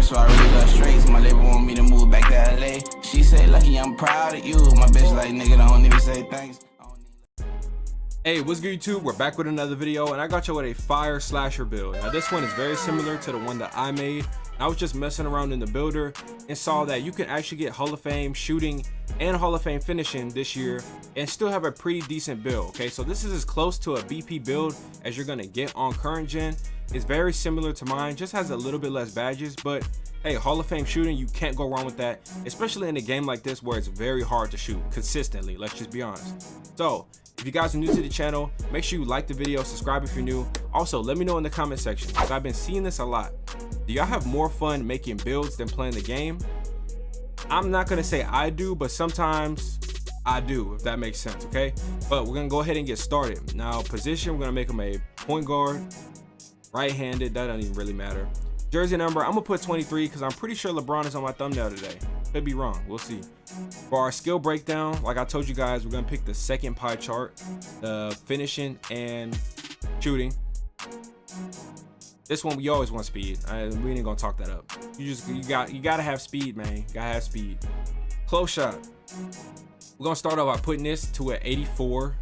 so I really love straights. My label want me to move back to LA. She say, lucky, I'm proud of you. My bitch like, nigga, don't even say thanks. Hey, what's good YouTube? We're back with another video, and I got you with a fire slasher build. Now this one is very similar to the one that I made. I was just messing around in the builder and saw that you can actually get Hall of Fame shooting and Hall of Fame finishing this year and still have a pretty decent build. Okay, so this is as close to a BP build as you're gonna get on current gen. It's very similar to mine, just has a little bit less badges, but hey, Hall of Fame shooting, you can't go wrong with that, especially in a game like this where it's very hard to shoot consistently. Let's just be honest. So if you guys are new to the channel, make sure you like the video, subscribe if you're new. Also, let me know in the comment section, because I've been seeing this a lot. Do y'all have more fun making builds than playing the game? I'm not gonna say I do, but sometimes I do, if that makes sense, okay? But we're gonna go ahead and get started. Now, position, we're gonna make him a point guard, right-handed, that doesn't even really matter. Jersey number, I'm gonna put 23 because I'm pretty sure LeBron is on my thumbnail today. Could be wrong, we'll see. For our skill breakdown, like I told you guys, we're gonna pick the second pie chart, the finishing and shooting. This one we always want speed. We ain't gonna talk that up. You gotta have speed, man. You gotta have speed. Close shot. We're gonna start off by putting this to an 84.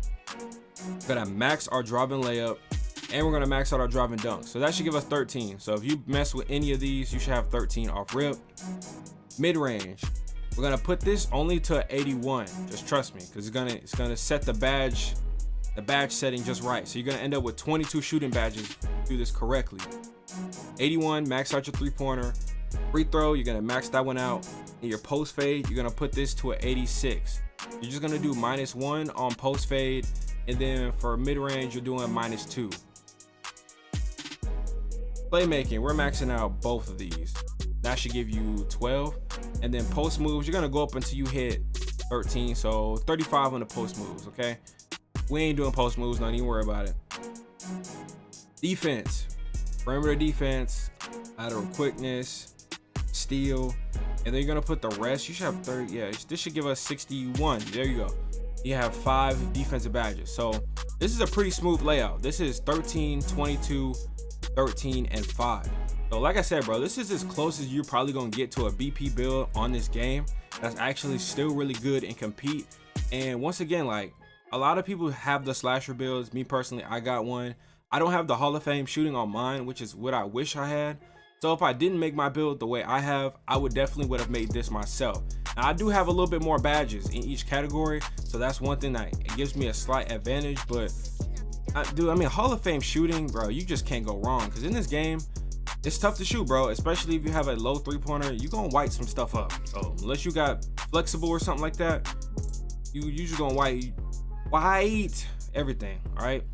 We're gonna max our driving layup, and we're gonna max out our driving dunk. So that should give us 13. So if you mess with any of these, you should have 13 off rip. Mid-range, we're gonna put this only to 81. Just trust me, because it's gonna set the badge setting just right. So you're gonna end up with 22 shooting badges if you do this correctly. 81, max out your three-pointer. Free throw, you're gonna max that one out. In your post fade, you're gonna put this to an 86. You're just gonna do -1 on post fade, and then for mid-range, you're doing -2. Playmaking, we're maxing out both of these. That should give you 12. And then post moves, you're gonna go up until you hit 13. So 35 on the post moves, okay? We ain't doing post moves, don't even worry about it. Defense, perimeter defense, lateral quickness, steal, and then you're gonna put the rest. You should have 30, yeah, this should give us 61. There you go. You have 5 defensive badges. So this is a pretty smooth layout. This is 13, 22, 13, and 5. So like I said, bro, this is as close as you're probably gonna get to a BP build on this game that's actually still really good and compete. And once again, like, a lot of people have the slasher builds. Me personally, I got one. I don't have the Hall of Fame shooting on mine, which is what I wish I had. So if I didn't make my build the way I have, I would definitely have made this myself. Now, I do have a little bit more badges in each category, so that's one thing that it gives me a slight advantage. But I mean, Hall of Fame shooting, bro, you just can't go wrong, because in this game, it's tough to shoot, bro, especially if you have a low three-pointer. You're gonna white some stuff up. So unless you got flexible or something like that, you just gonna white everything. All right,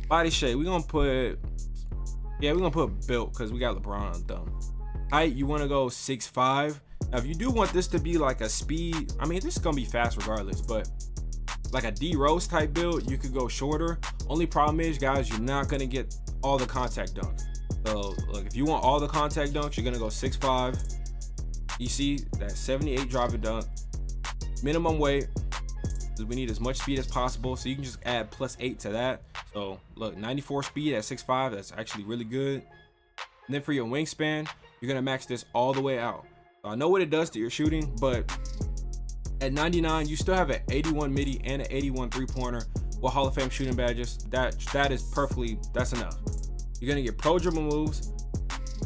body shape, we're gonna put built, because we got LeBron on thumb. Height, you want to go 6'5". Now if you do want this to be like a speed, I mean, this is gonna be fast regardless, but like a D Rose type build, you could go shorter. Only problem is, guys, you're not gonna get all the contact dunks. So look, if you want all the contact dunks, you're gonna go 6'5". You see that 78 driving dunk, minimum weight, because we need as much speed as possible. So you can just add +8 to that. So look, 94 speed at 6'5", that's actually really good. And then for your wingspan, you're gonna max this all the way out. So I know what it does to your shooting, but at 99, you still have an 81 midi and an 81 three-pointer with Hall of Fame shooting badges. That is perfectly, that's enough. You're gonna get pro dribble moves.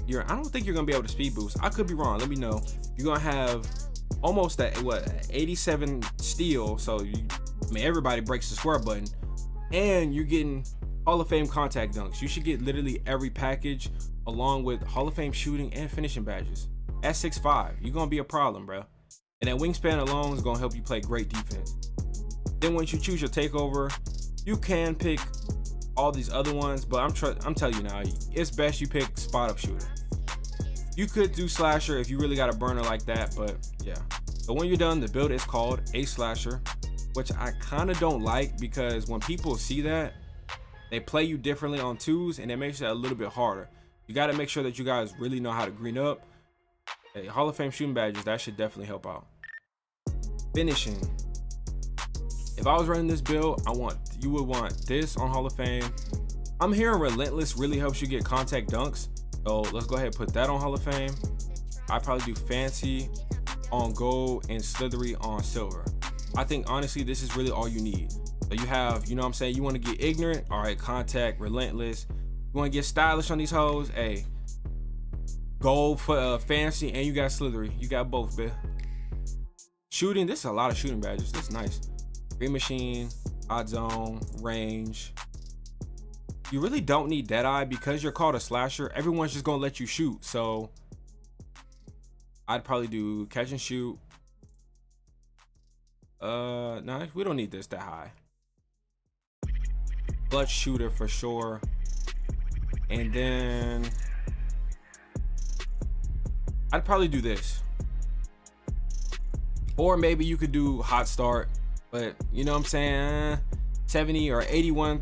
I don't think you're gonna be able to speed boost. I could be wrong, let me know. You're gonna have almost that 87 steal. So I mean, everybody breaks the square button, and you're getting Hall of Fame contact dunks. You should get literally every package along with Hall of Fame shooting and finishing badges. At 6'5", you're gonna be a problem, bro. And that wingspan alone is gonna help you play great defense. Then once you choose your takeover, you can pick all these other ones, but I'm telling you now, it's best you pick spot up shooter. You could do slasher if you really got a burner like that, but yeah. So when you're done, the build is called a slasher, which I kind of don't like, because when people see that, they play you differently on twos, and it makes it a little bit harder. You got to make sure that you guys really know how to green up. Hey, Hall of Fame shooting badges, that should definitely help out. Finishing. If I was running this build, you would want this on Hall of Fame. I'm hearing Relentless really helps you get contact dunks, so let's go ahead and put that on Hall of Fame. I probably do fancy on gold and slithery on silver. I think honestly this is really all you need. So you have, you know what I'm saying, you want to get ignorant, all right, contact, relentless. You want to get stylish on these hoes, hey, gold for fancy, and you got slithery. You got both, bitch. Shooting, this is a lot of shooting badges. This is nice. Green machine, odd zone, range. You really don't need Deadeye because you're called a slasher. Everyone's just gonna let you shoot. So I'd probably do catch and shoot. No, we don't need this that high. Clutch shooter for sure. And then I'd probably do this. Or maybe you could do hot start, but you know what I'm saying, 70 or 81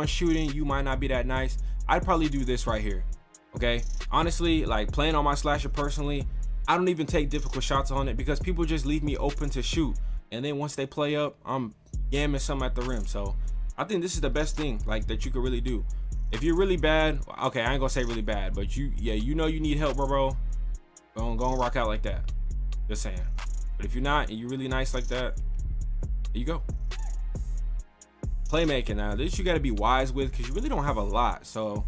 shooting, you might not be that nice. I'd probably do this right here. Okay, honestly, like playing on my slasher personally, I don't even take difficult shots on it because people just leave me open to shoot, and then once they play up, I'm yamming some at the rim. So I think this is the best thing like that you could really do. If you're really bad, okay, I ain't gonna say really bad, but you know you need help, bro. Go and rock out like that. Just saying. But if you're not and you're really nice like that, there you go. Playmaking, now this you got to be wise with because you really don't have a lot. So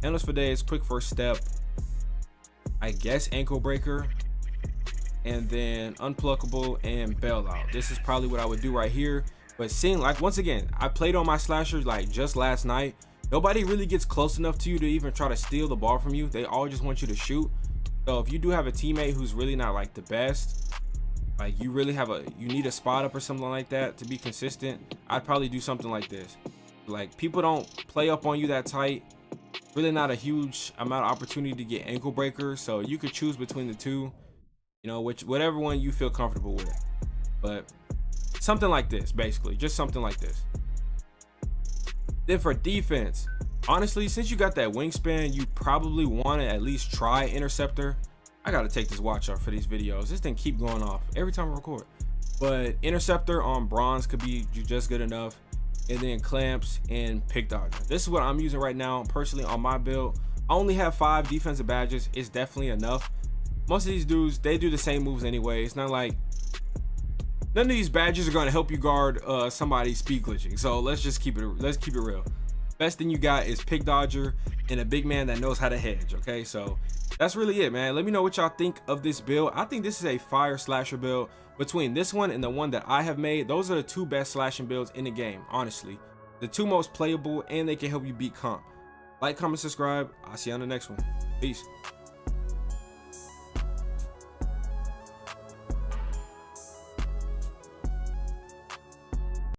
endless for days, quick first step, I guess ankle breaker, and then unpluckable and bailout. This is probably what I would do right here. But seeing, like, once again, I played on my slashers like just last night. Nobody really gets close enough to you to even try to steal the ball from you. They all just want you to shoot. So if you do have a teammate who's really not like the best, like you really have you need a spot up or something like that to be consistent, I'd probably do something like this. Like, people don't play up on you that tight. Really not a huge amount of opportunity to get ankle breakers, so you could choose between the two, you know, whatever one you feel comfortable with. But something like this, basically, just something like this. Then for defense, honestly, since you got that wingspan, you probably want to at least try interceptor. I gotta take this watch off for these videos. This thing keep going off every time I record. But interceptor on bronze could be just good enough. And then clamps and pick dodger. This is what I'm using right now personally on my build. I only have 5 defensive badges. It's definitely enough. Most of these dudes, they do the same moves anyway. It's not like none of these badges are going to help you guard somebody's speed glitching. So let's keep it real. Best thing you got is pick dodger and a big man that knows how to hedge. Okay, so that's really it, man. Let me know what y'all think of this build. I think this is a fire slasher build. Between this one and the one that I have made, those are the 2 best slashing builds in the game, honestly. The 2 most playable, and they can help you beat comp. Like, comment, subscribe. I'll see you on the next one. Peace.